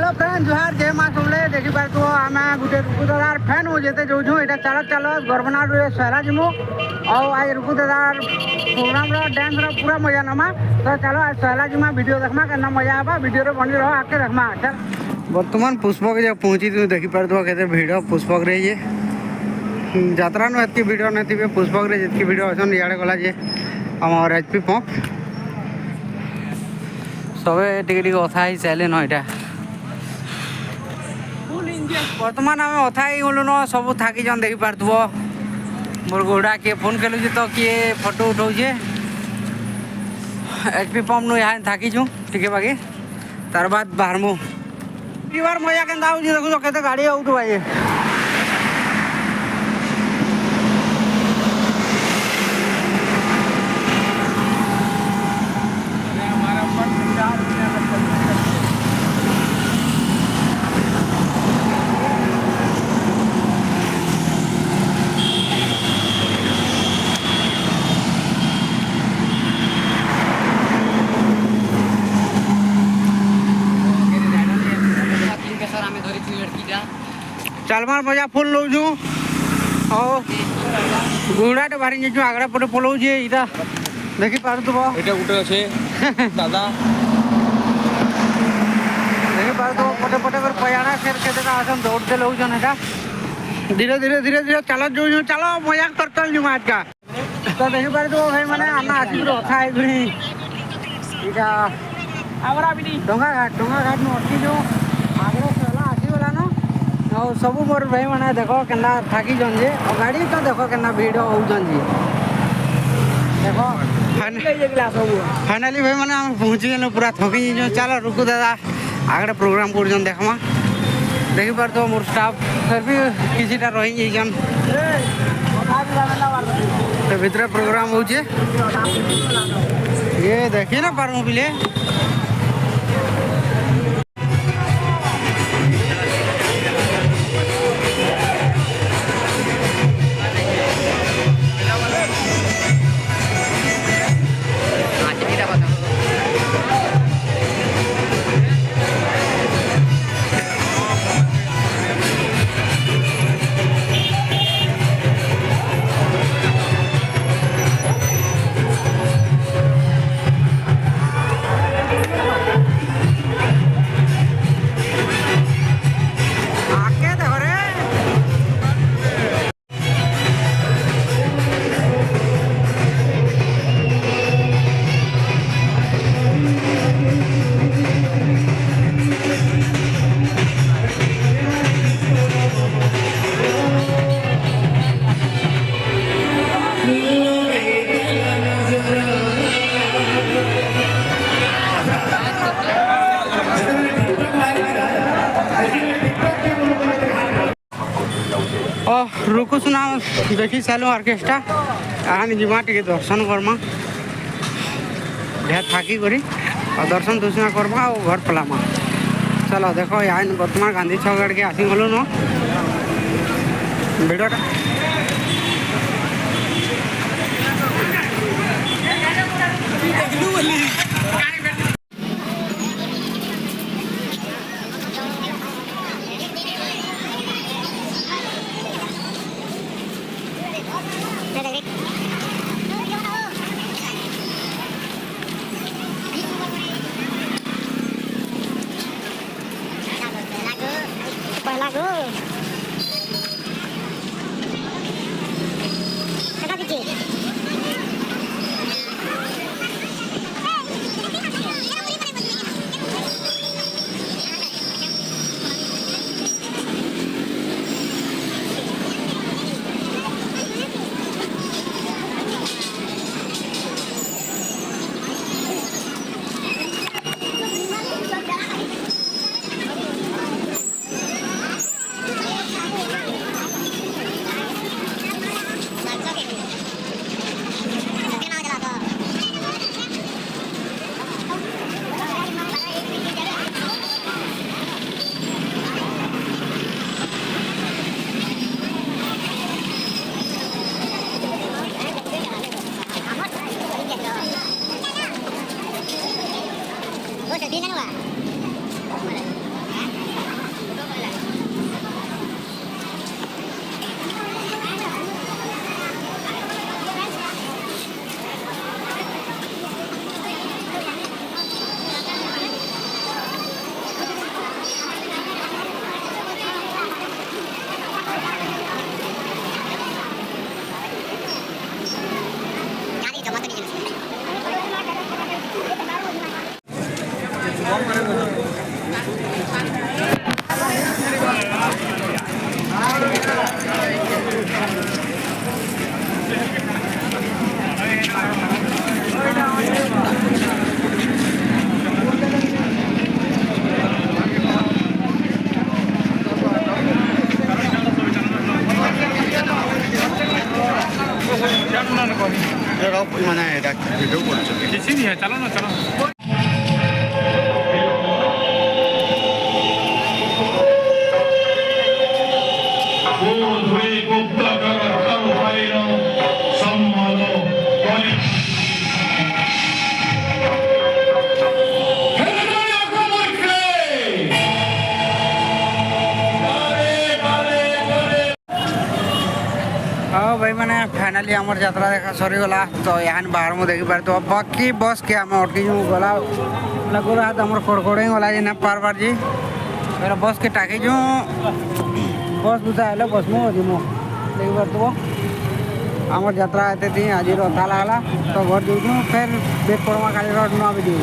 hello friend जुहार जय माँ सबले देखी पार तो आम गोटे रुकुदार फैन हो जेते जो यहाँ चाल चाल गरबनार सहला जिमु और आज रुकुदार प्रोग्राम डांस पूरा मजा नमा तो चलो आज सहला जिमा वीडियो देखमा के मजा आवा वीडियो बनी रहो आके देखमा चल बर्तमान पुष्पक जब पहुँची तुम देखी पार के भिड़ पुष्पक रे ये यात्रा नी भिड़ नहीं पुष्पक रे जितकी भिड़ अच्छन इे गला जे आम एचपी पंप सबे टे कथा ही सारे न यहाँ बर्तमान आम अथा ही गलु न सब थकी जन देखी पार्थुव मोर गोड़ा किए फोन खेलुचे तो किए फोटो उठाऊे एचपी पंप नु यहाँ थकीचु टिके बाकी तार बाद बाहरमु बार मजा के देखो के गाड़ी आउट भाई चलमार मजा फुल लौ छु और घोड़ाटे बाहरी जाइछु आगड़ा पटे पलाउछे इटा देखि पारुथबो एटा गुटे अछि दादा देखि पारुथबो पटे पटे कर पयाणा फेर केते का आसन दौड़ते लौछन एटा धीरे धीरे धीरे धीरे चला जो चलो मजा करतल छु आज का तो देखि पारुथबो भाई माने आना आसी रखा है गुणी इटा आवरा बिनी डोंगा घाट नु अटकी जो आगड़ा चला आसी वाला न और सब मोर भाई मैंने देखो के थकी जन जे और गाड़ी तो देखो के भिड़ होजन जी देखो फाइनाली भाई मैंने हम पहुँची गए पूरा थकी जो चलो रुकु दादा आगे प्रोग्राम कर देखमा देखी पार तो मोर स्टाफ फिर भी किसीटा रही जन भितर प्रोग्राम हो ये देखी ना पार बिले रुकु सुना देखी सालू ऑर्केस्ट्रा आने जीमा टे दर्शन करमा ढेर थाकी करी और दर्शन दुर्शन करमा और घर पलामा चलो देखो यहाँ बर्तमान गांधी छक आड़ के आसी गलु न भिड़टा মানে এটা ভিডিও করছে কিছু নিয়ে চালো না চালো हाँ भाई मैंने फाइनली आमर यात्रा देखा सरीगला तो यहाँ बाहर में देखी पारे तो बाकी बस के आम अटकी गला गोर हाथ आम खड़खड़े गला जी ना पार पार जी मेरा बस के टाकी जो बस बुझा है बस में जीमो देखी पार तो आमर यात्रा आते थी आज रथा लगला तो घर जो फिर बेट पड़वा काली रोड ना भी दी